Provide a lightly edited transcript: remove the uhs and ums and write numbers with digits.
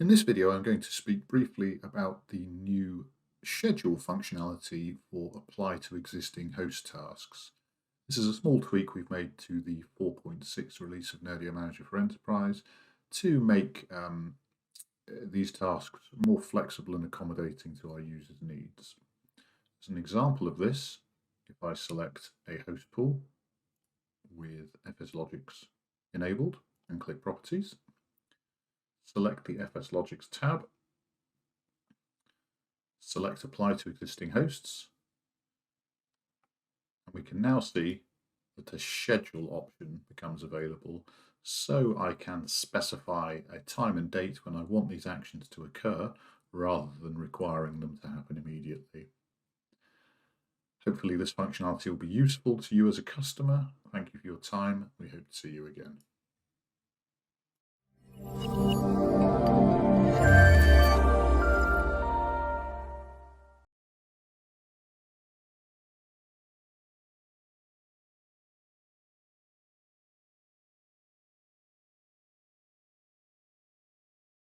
In this video, I'm going to speak briefly about the new schedule functionality for apply to existing host tasks. This is a small tweak we've made to the 4.6 release of Nerdio Manager for Enterprise to make these tasks more flexible and accommodating to our users' needs. As an example of this, if I select a host pool with FSLogix enabled and click Properties, select the FSLogix tab, select Apply to Existing Hosts, and we can now see that a schedule option becomes available, so I can specify a time and date when I want these actions to occur rather than requiring them to happen immediately. Hopefully this functionality will be useful to you as a customer. Thank you for your time. We hope to see you again.